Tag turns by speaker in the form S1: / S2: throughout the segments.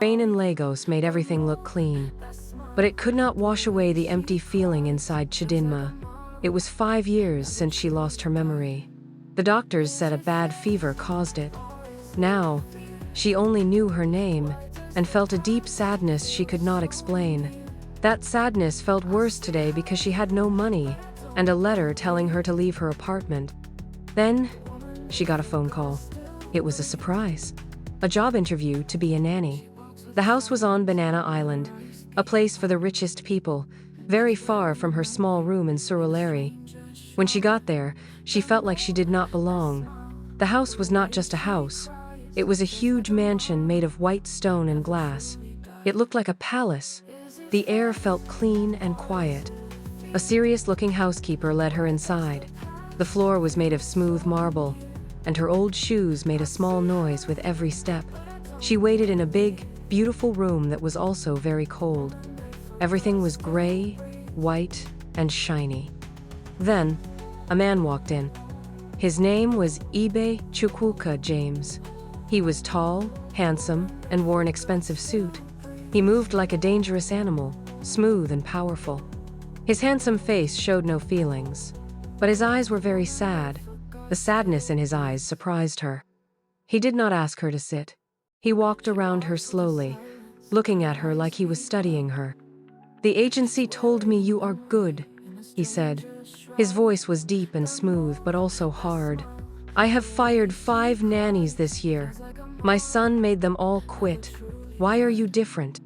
S1: Rain and Lagos made everything look clean, but it could not wash away the empty feeling inside Chidinma. It was 5 years since she lost her memory. The doctors said a bad fever caused it. Now, she only knew her name and felt a deep sadness she could not explain. That sadness felt worse today because she had no money and a letter telling her to leave her apartment. Then, she got a phone call. It was a surprise. A job interview to be a nanny. The house was on Banana Island, a place for the richest people, very far from her small room in Surulere. When she got there, she felt like she did not belong. The house was not just a house. It was a huge mansion made of white stone and glass. It looked like a palace. The air felt clean and quiet. A serious-looking housekeeper led her inside. The floor was made of smooth marble, and her old shoes made a small noise with every step. She waited in a big, beautiful room that was also very cold. Everything was gray, white, and shiny. Then, a man walked in. His name was Ibe Chukwuka James. He was tall, handsome, and wore an expensive suit. He moved like a dangerous animal, smooth and powerful. His handsome face showed no feelings, but his eyes were very sad. The sadness in his eyes surprised her. He did not ask her to sit. He walked around her slowly, looking at her like he was studying her. "The agency told me you are good," he said. His voice was deep and smooth, but also hard. "I have fired 5 nannies this year. My son made them all quit. Why are you different?"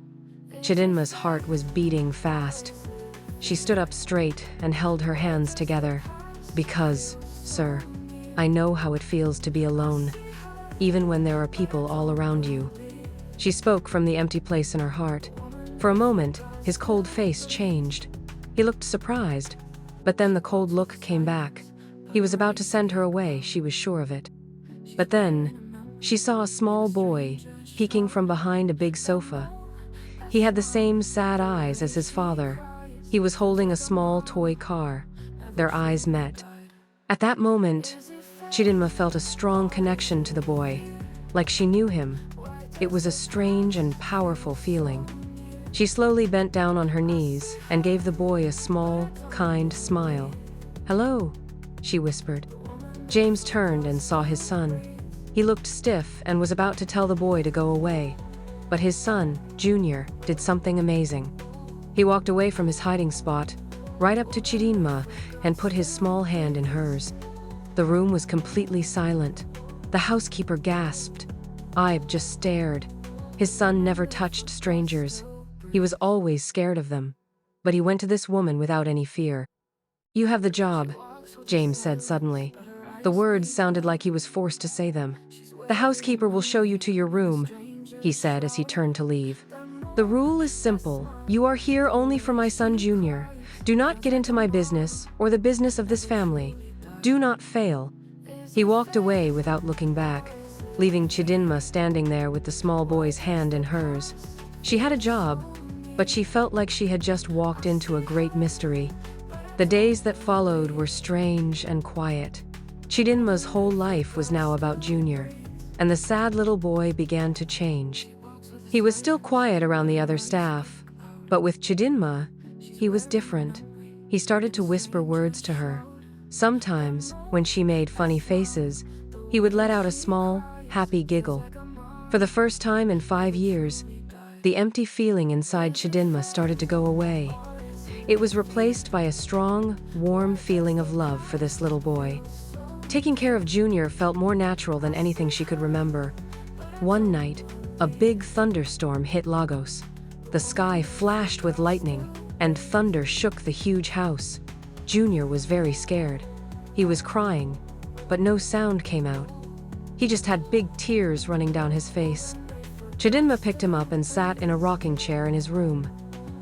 S1: Chidinma's heart was beating fast. She stood up straight and held her hands together. "Because, sir, I know how it feels to be alone, even when there are people all around you." She spoke from the empty place in her heart. For a moment, his cold face changed. He looked surprised, but then the cold look came back. He was about to send her away, she was sure of it. But then, she saw a small boy peeking from behind a big sofa. He had the same sad eyes as his father. He was holding a small toy car. Their eyes met. At that moment, Chidinma felt a strong connection to the boy, like she knew him. It was a strange and powerful feeling. She slowly bent down on her knees and gave the boy a small, kind smile. "Hello," she whispered. James turned and saw his son. He looked stiff and was about to tell the boy to go away. But his son, Junior, did something amazing. He walked away from his hiding spot, right up to Chidinma, and put his small hand in hers. The room was completely silent. The housekeeper gasped. Ibe just stared. His son never touched strangers. He was always scared of them. But he went to this woman without any fear. "You have the job," James said suddenly. The words sounded like he was forced to say them. "The housekeeper will show you to your room," he said as he turned to leave. "The rule is simple. You are here only for my son Junior. Do not get into my business or the business of this family. Do not fail." He walked away without looking back, leaving Chidinma standing there with the small boy's hand in hers. She had a job, but she felt like she had just walked into a great mystery. The days that followed were strange and quiet. Chidinma's whole life was now about Junior, and the sad little boy began to change. He was still quiet around the other staff, but with Chidinma, he was different. He started to whisper words to her. Sometimes, when she made funny faces, he would let out a small, happy giggle. For the first time in 5 years, the empty feeling inside Chidinma started to go away. It was replaced by a strong, warm feeling of love for this little boy. Taking care of Junior felt more natural than anything she could remember. One night, a big thunderstorm hit Lagos. The sky flashed with lightning, and thunder shook the huge house. Junior was very scared. He was crying, but no sound came out. He just had big tears running down his face. Chidinma picked him up and sat in a rocking chair in his room.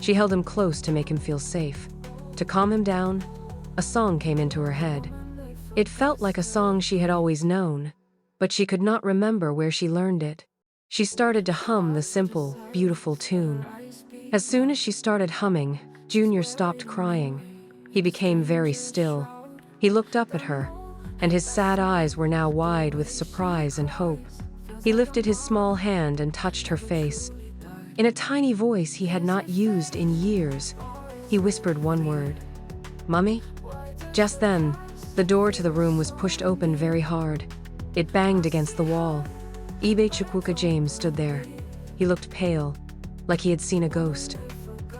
S1: She held him close to make him feel safe. To calm him down, a song came into her head. It felt like a song she had always known, but she could not remember where she learned it. She started to hum the simple, beautiful tune. As soon as she started humming, Junior stopped crying. He became very still. He looked up at her, and his sad eyes were now wide with surprise and hope. He lifted his small hand and touched her face. In a tiny voice he had not used in years, he whispered one word. "Mummy?" Just then, the door to the room was pushed open very hard. It banged against the wall. Chukwuka James stood there. He looked pale, like he had seen a ghost.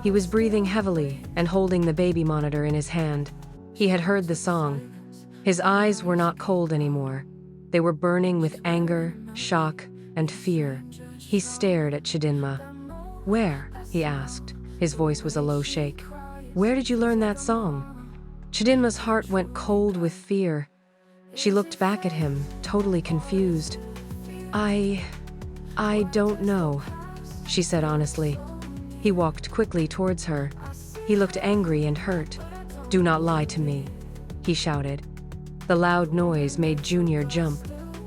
S1: He was breathing heavily and holding the baby monitor in his hand. He had heard the song. His eyes were not cold anymore. They were burning with anger, shock, and fear. He stared at Chidinma. "Where?" he asked. His voice was a low shake. "Where did you learn that song?" Chidinma's heart went cold with fear. She looked back at him, totally confused. I don't know," she said honestly. He walked quickly towards her. He looked angry and hurt. "Do not lie to me," he shouted. The loud noise made Junior jump.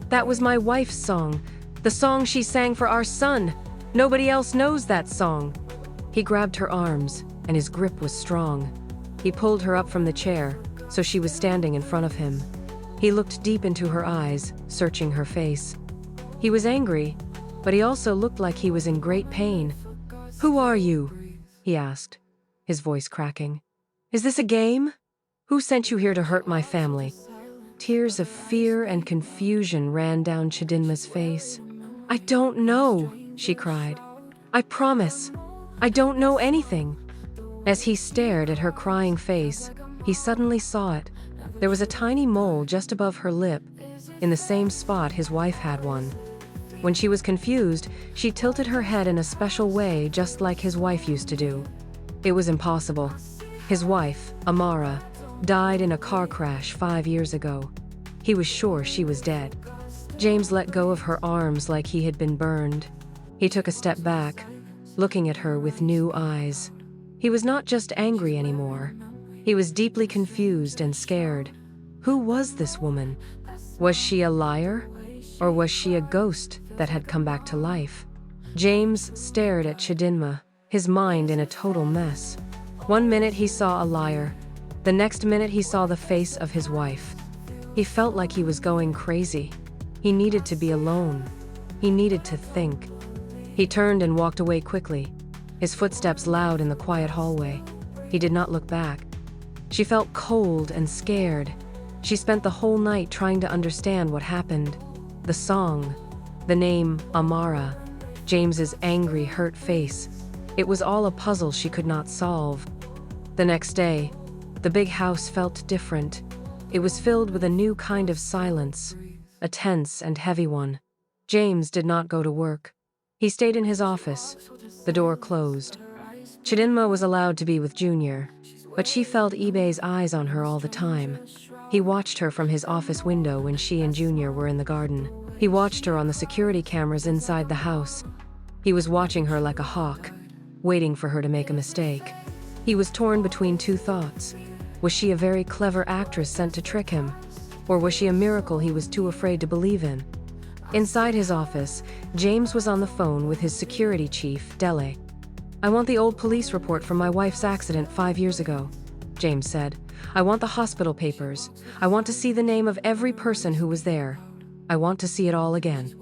S1: "That was my wife's song. The song she sang for our son. Nobody else knows that song." He grabbed her arms, and his grip was strong. He pulled her up from the chair, so she was standing in front of him. He looked deep into her eyes, searching her face. He was angry, but he also looked like he was in great pain. "Who are you?" he asked, his voice cracking. "Is this a game? Who sent you here to hurt my family?" Tears of fear and confusion ran down Chidinma's face. "I don't know," she cried. "I promise. I don't know anything." As he stared at her crying face, he suddenly saw it. There was a tiny mole just above her lip, in the same spot his wife had one. When she was confused, she tilted her head in a special way, just like his wife used to do. It was impossible. His wife, Amara, died in a car crash 5 years ago. He was sure she was dead. James let go of her arms like he had been burned. He took a step back, looking at her with new eyes. He was not just angry anymore. He was deeply confused and scared. Who was this woman? Was she a liar? Or was she a ghost that had come back to life? James stared at Chidinma, his mind in a total mess. One minute he saw a liar. The next minute he saw the face of his wife. He felt like he was going crazy. He needed to be alone. He needed to think. He turned and walked away quickly, his footsteps loud in the quiet hallway. He did not look back. She felt cold and scared. She spent the whole night trying to understand what happened. The song, the name Amara, James's angry, hurt face. It was all a puzzle she could not solve. The next day, the big house felt different. It was filled with a new kind of silence, a tense and heavy one. James did not go to work. He stayed in his office. The door closed. Chidinma was allowed to be with Junior, but she felt eBay's eyes on her all the time. He watched her from his office window when she and Junior were in the garden. He watched her on the security cameras inside the house. He was watching her like a hawk, waiting for her to make a mistake. He was torn between two thoughts. Was she a very clever actress sent to trick him? Or was she a miracle he was too afraid to believe in? Inside his office, James was on the phone with his security chief, Dele. "I want the old police report from my wife's accident 5 years ago," James said. "I want the hospital papers. I want to see the name of every person who was there. I want to see it all again."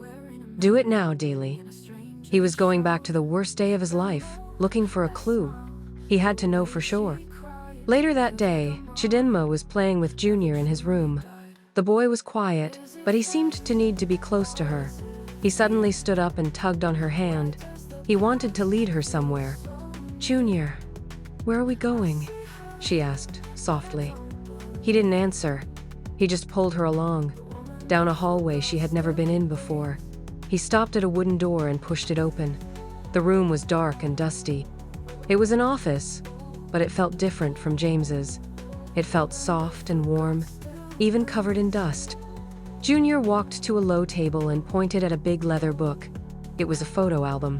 S1: "Do it now, Dele." He was going back to the worst day of his life, looking for a clue. He had to know for sure. Later that day, Chidinma was playing with Junior in his room. The boy was quiet, but he seemed to need to be close to her. He suddenly stood up and tugged on her hand. He wanted to lead her somewhere. "Junior, where are we going?" she asked, softly. He didn't answer. He just pulled her along, down a hallway she had never been in before. He stopped at a wooden door and pushed it open. The room was dark and dusty. It was an office, but it felt different from James's. It felt soft and warm, even covered in dust. Junior walked to a low table and pointed at a big leather book. It was a photo album.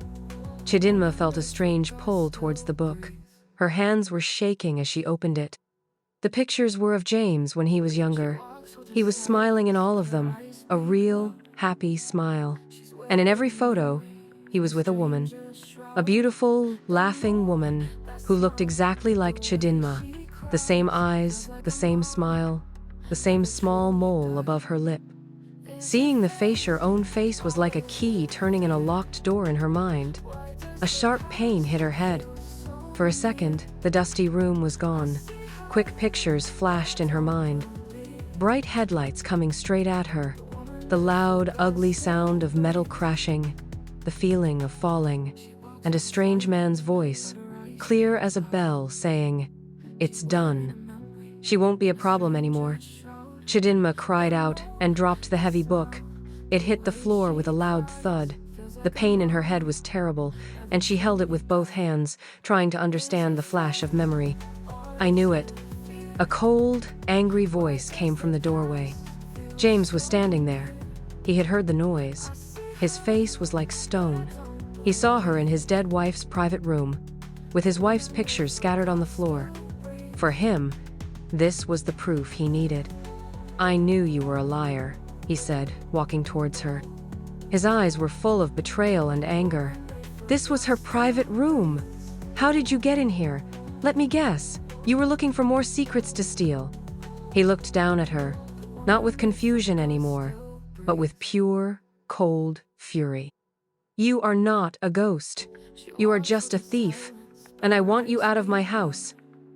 S1: Chidinma felt a strange pull towards the book. Her hands were shaking as she opened it. The pictures were of James when he was younger. He was smiling in all of them, a real, happy smile. And in every photo, he was with a woman. A beautiful, laughing woman who looked exactly like Chidinma. The same eyes, the same smile, the same small mole above her lip. Seeing the face, her own face was like a key turning in a locked door in her mind. A sharp pain hit her head. For a second, the dusty room was gone. Quick pictures flashed in her mind. Bright headlights coming straight at her. The loud, ugly sound of metal crashing. The feeling of falling. And a strange man's voice, clear as a bell, saying, "It's done. She won't be a problem anymore." Chidinma cried out and dropped the heavy book. It hit the floor with a loud thud. The pain in her head was terrible, and she held it with both hands, trying to understand the flash of memory. I knew it. A cold, angry voice came from the doorway. James was standing there. He had heard the noise. His face was like stone. He saw her in his dead wife's private room, with his wife's pictures scattered on the floor. For him, this was the proof he needed. "I knew you were a liar," he said, walking towards her. His eyes were full of betrayal and anger. "This was her private room. How did you get in here? Let me guess. You were looking for more secrets to steal." He looked down at her, not with confusion anymore, but with pure, cold fury. "You are not a ghost. You are just a thief, and I want you out of my house.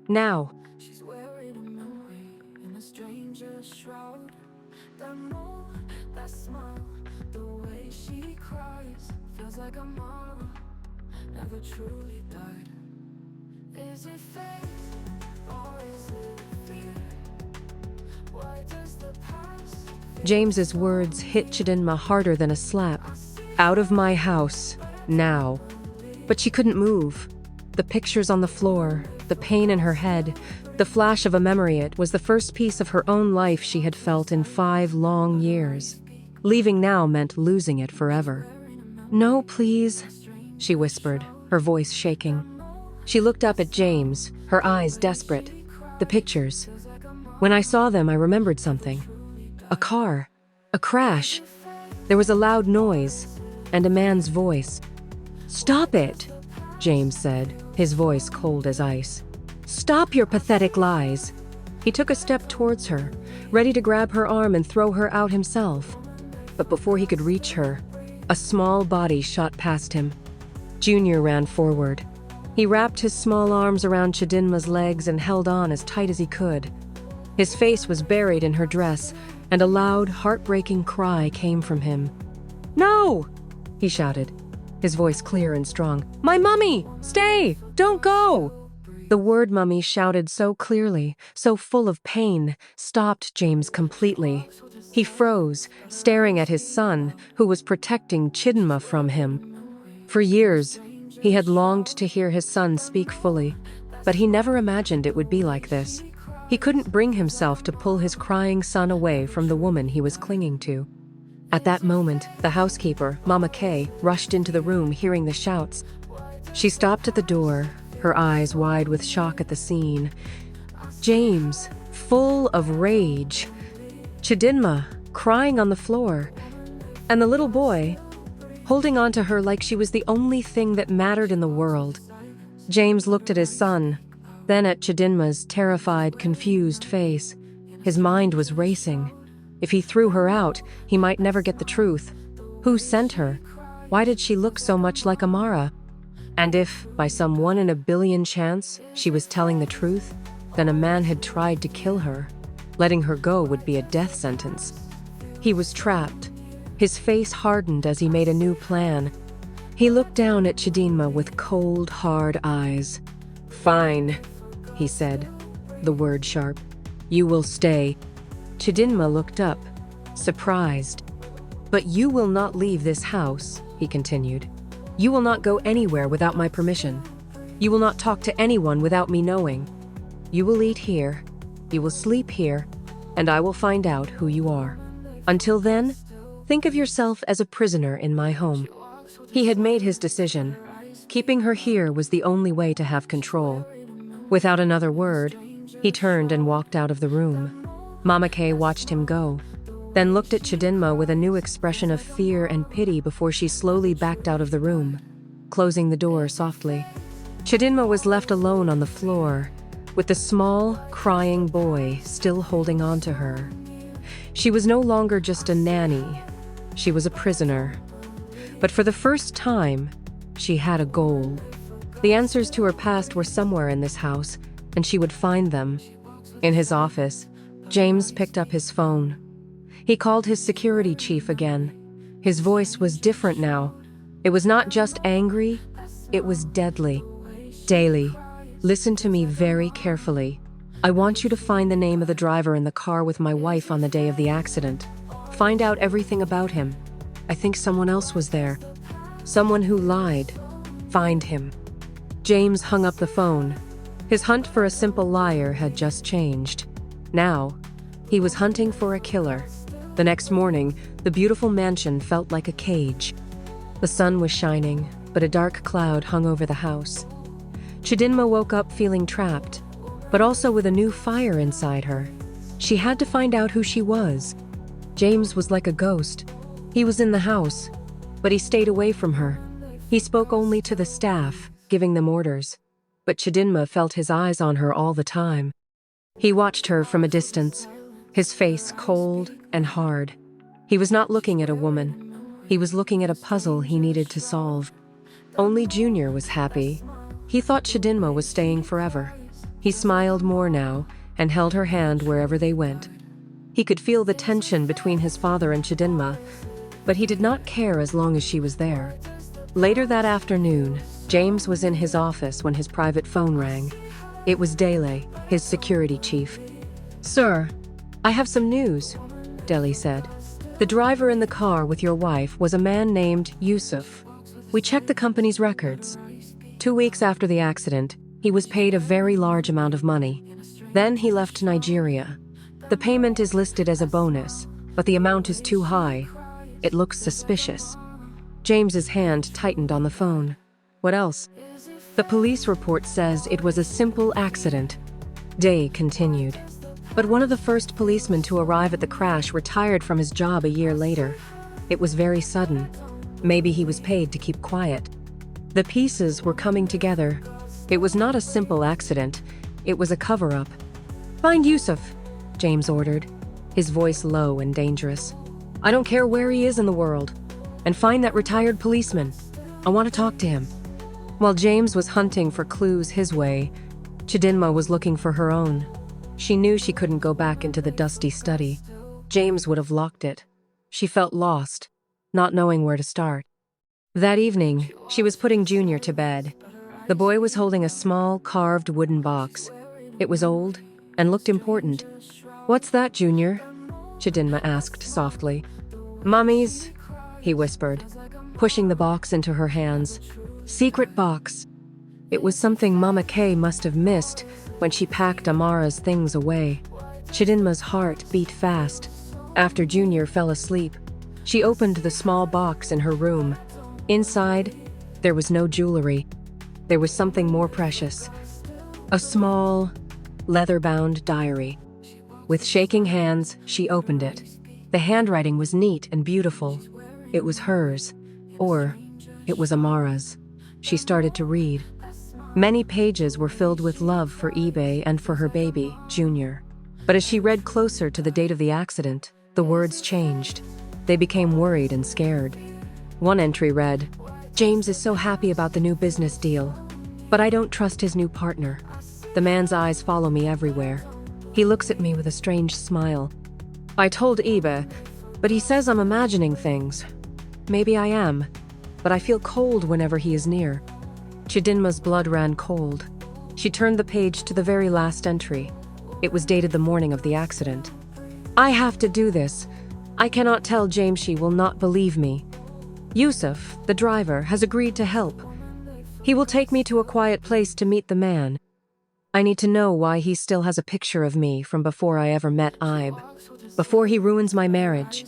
S1: Now."
S2: She's wearing a memory in a stranger's shroud. That mold, that smile, the way she cries, feels like a mama never truly died. Is it fate or is it fear? Why does the past
S1: James's words hit Chidinma harder than a slap. "Out of my house, now." But she couldn't move. The pictures on the floor, the pain in her head, the flash of a memory. It was the first piece of her own life she had felt in 5 long years. Leaving now meant losing it forever. "No, please," she whispered, her voice shaking. She looked up at James, her eyes desperate. "The pictures. When I saw them, I remembered something. A car. A crash. There was a loud noise, and a man's voice." "Stop it," James said, his voice cold as ice. "Stop your pathetic lies." He took a step towards her, ready to grab her arm and throw her out himself. But before he could reach her, a small body shot past him. Junior ran forward. He wrapped his small arms around Chidinma's legs and held on as tight as he could. His face was buried in her dress, and a loud, heartbreaking cry came from him. "No!" he shouted, his voice clear and strong. "My mummy! Stay! Don't go!" The word mummy, shouted so clearly, so full of pain, stopped James completely. He froze, staring at his son, who was protecting Chidinma from him. For years, he had longed to hear his son speak fully, but he never imagined it would be like this. He couldn't bring himself to pull his crying son away from the woman he was clinging to. At that moment, the housekeeper, Mama Kay, rushed into the room, hearing the shouts. She stopped at the door, her eyes wide with shock at the scene. James, full of rage. Chidinma, crying on the floor. And the little boy, holding on to her like she was the only thing that mattered in the world. James looked at his son, then at Chidinma's terrified, confused face. His mind was racing. If he threw her out, he might never get the truth. Who sent her? Why did she look so much like Amara? And if, by some 1 in a billion chance, she was telling the truth, then a man had tried to kill her. Letting her go would be a death sentence. He was trapped. His face hardened as he made a new plan. He looked down at Chidinma with cold, hard eyes. "Fine," he said, the word sharp. "You will stay." Chidinma looked up, surprised. "But you will not leave this house," he continued. "You will not go anywhere without my permission. You will not talk to anyone without me knowing. You will eat here, you will sleep here, and I will find out who you are. Until then, think of yourself as a prisoner in my home." He had made his decision. Keeping her here was the only way to have control. Without another word, he turned and walked out of the room. Mama Kay watched him go, then looked at Chidinma with a new expression of fear and pity before she slowly backed out of the room, closing the door softly. Chidinma was left alone on the floor, with the small, crying boy still holding on to her. She was no longer just a nanny. She was a prisoner. But for the first time, She had a goal. The answers to her past were somewhere in this house, and she would find them. In his office, James picked up his phone. He called his security chief again. His voice was different now. It was not just angry, it was deadly. Daly, listen to me very carefully. I want you to find the name of the driver in the car with my wife on the day of the accident. Find out everything about him. I think someone else was there. Someone who lied. Find him. James hung up the phone. His hunt for a simple liar had just changed. Now, he was hunting for a killer. The next morning, the beautiful mansion felt like a cage. The sun was shining, but a dark cloud hung over the house. Chidinma woke up feeling trapped, but also with a new fire inside her. She had to find out who she was. James was like a ghost. He was in the house, but he stayed away from her. He spoke only to the staff, giving them orders. But Chidinma felt his eyes on her all the time. He watched her from a distance, his face cold and hard. He was not looking at a woman. He was looking at a puzzle he needed to solve. Only Junior was happy. He thought Chidinma was staying forever. He smiled more now and held her hand wherever they went. He could feel the tension between his father and Chidinma, but he did not care as long as she was there. Later that afternoon, James was in his office when his private phone rang. It was Daly, his security chief. "Sir, I have some news," Daly said. "The driver in the car with your wife was a man named Yusuf. We checked the company's records. 2 weeks after the accident, he was paid a very large amount of money. Then he left Nigeria. The payment is listed as a bonus, but the amount is too high. It looks suspicious." James's hand tightened on the phone. "What else?" "The police report says it was a simple accident." Day continued. But one of the first policemen to arrive at the crash retired from his job a year later. It was very sudden. Maybe he was paid to keep quiet. The pieces were coming together. It was not a simple accident. It was a cover-up. "Find Yusuf," James ordered, his voice low and dangerous. "I don't care where he is in the world. And find that retired policeman. I want to talk to him." While James was hunting for clues his way, Chidinma was looking for her own. She knew she couldn't go back into the dusty study. James would have locked it. She felt lost, not knowing where to start. That evening, she was putting Junior to bed. The boy was holding a small, carved wooden box. It was old and looked important. "What's that, Junior?" Chidinma asked softly. "Mummy's," he whispered, pushing the box into her hands. "Secret box." It was something Mama Kay must have missed when she packed Amara's things away. Chidinma's heart beat fast. After Junior fell asleep, she opened the small box in her room. Inside, there was no jewelry. There was something more precious. A small, leather-bound diary. With shaking hands, she opened it. The handwriting was neat and beautiful. It was hers, or it was Amara's. She started to read. Many pages were filled with love for eBay and for her baby, Junior. But as she read closer to the date of the accident, the words changed. They became worried and scared. One entry read, "James is so happy about the new business deal, but I don't trust his new partner. The man's eyes follow me everywhere. He looks at me with a strange smile. I told eBay, but he says I'm imagining things. Maybe I am, but I feel cold whenever he is near." Chidinma's blood ran cold. She turned the page to the very last entry. It was dated the morning of the accident. "I have to do this. I cannot tell James, she will not believe me. Yusuf, the driver, has agreed to help. He will take me to a quiet place to meet the man. I need to know why he still has a picture of me from before I ever met Ibe. Before he ruins my marriage,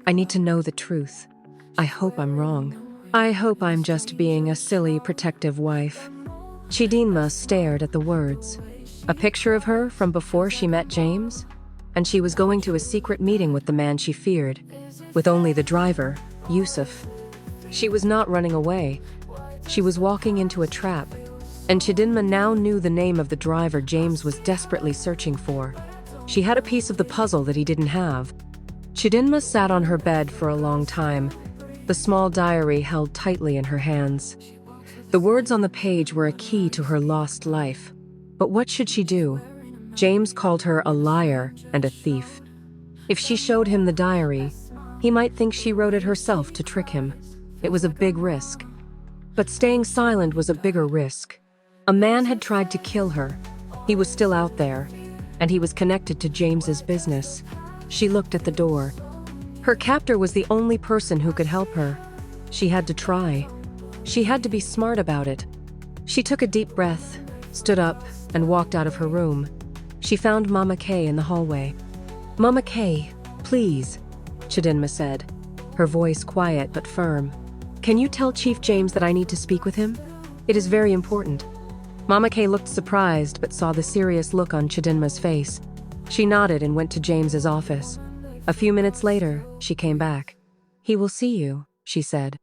S1: I need to know the truth. I hope I'm wrong. I hope I'm just being a silly, protective wife." Chidinma stared at the words. A picture of her from before she met James? And she was going to a secret meeting with the man she feared, with only the driver, Yusuf. She was not running away. She was walking into a trap, and Chidinma now knew the name of the driver James was desperately searching for. She had a piece of the puzzle that he didn't have. Chidinma sat on her bed for a long time, the small diary held tightly in her hands. The words on the page were a key to her lost life. But what should she do? James called her a liar and a thief. If she showed him the diary, he might think she wrote it herself to trick him. It was a big risk. But staying silent was a bigger risk. A man had tried to kill her. He was still out there, and he was connected to James's business. She looked at the door. Her captor was the only person who could help her. She had to try. She had to be smart about it. She took a deep breath, stood up, and walked out of her room. She found Mama Kay in the hallway. "Mama Kay, please," Chidinma said, her voice quiet but firm. "Can you tell Chief James that I need to speak with him? It is very important." Mama Kay looked surprised but saw the serious look on Chidinma's face. She nodded and went to James's office. A few minutes later, she came back. "He will see you," she said.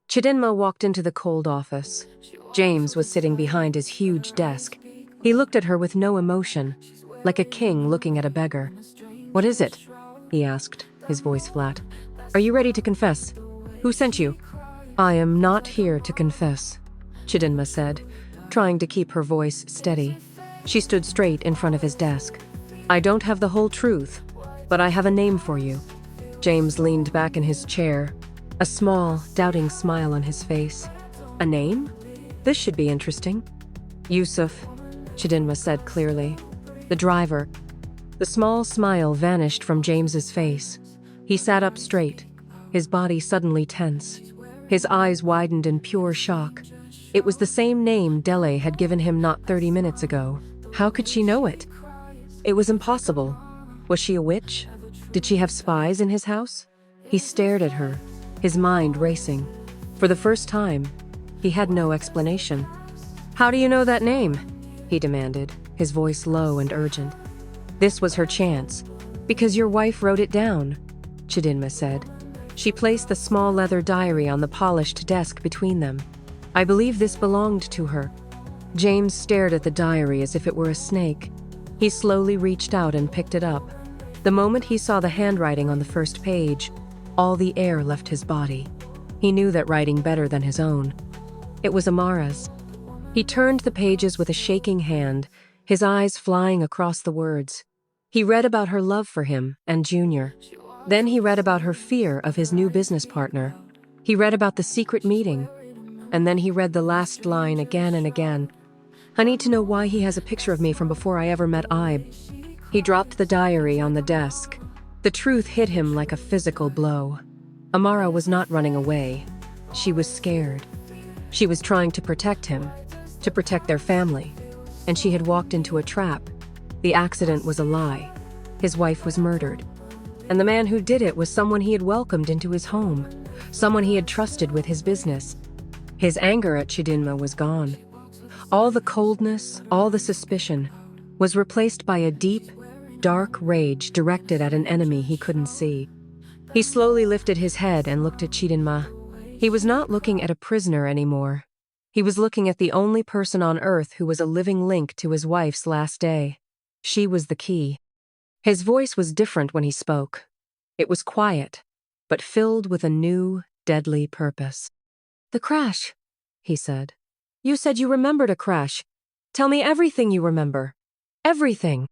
S1: Chidinma walked into the cold office. James was sitting behind his huge desk. He looked at her with no emotion, like a king looking at a beggar. "What is it?" he asked, his voice flat. "Are you ready to confess? Who sent you?" "I am not here to confess," Chidinma said, trying to keep her voice steady. She stood straight in front of his desk. "I don't have the whole truth, but I have a name for you." James leaned back in his chair, a small, doubting smile on his face. "A name? This should be interesting." "Yusuf," Chidinma said clearly. "The driver." The small smile vanished from James's face. He sat up straight, his body suddenly tense. His eyes widened in pure shock. It was the same name Dele had given him not 30 minutes ago. How could she know it? It was impossible. Was she a witch? Did she have spies in his house? He stared at her, his mind racing. For the first time, he had no explanation. "How do you know that name?" he demanded, his voice low and urgent. "This was her chance. Because your wife wrote it down," Chidinma said. She placed the small leather diary on the polished desk between them. "I believe this belonged to her." James stared at the diary as if it were a snake. He slowly reached out and picked it up. The moment he saw the handwriting on the first page, all the air left his body. He knew that writing better than his own. It was Amara's. He turned the pages with a shaking hand, his eyes flying across the words. He read about her love for him and Junior. Then he read about her fear of his new business partner. He read about the secret meeting. And then he read the last line again and again. "I need to know why he has a picture of me from before I ever met Ibe." He dropped the diary on the desk. The truth hit him like a physical blow. Amara was not running away. She was scared. She was trying to protect him, to protect their family. And she had walked into a trap. The accident was a lie. His wife was murdered. And the man who did it was someone he had welcomed into his home, someone he had trusted with his business. His anger at Chidinma was gone. All the coldness, all the suspicion, was replaced by a deep, dark rage directed at an enemy he couldn't see. He slowly lifted his head and looked at Chidinma. He was not looking at a prisoner anymore. He was looking at the only person on earth who was a living link to his wife's last day. She was the key. His voice was different when he spoke. It was quiet, but filled with a new, deadly purpose. "The crash," he said. "You said you remembered a crash. Tell me everything you remember. Everything."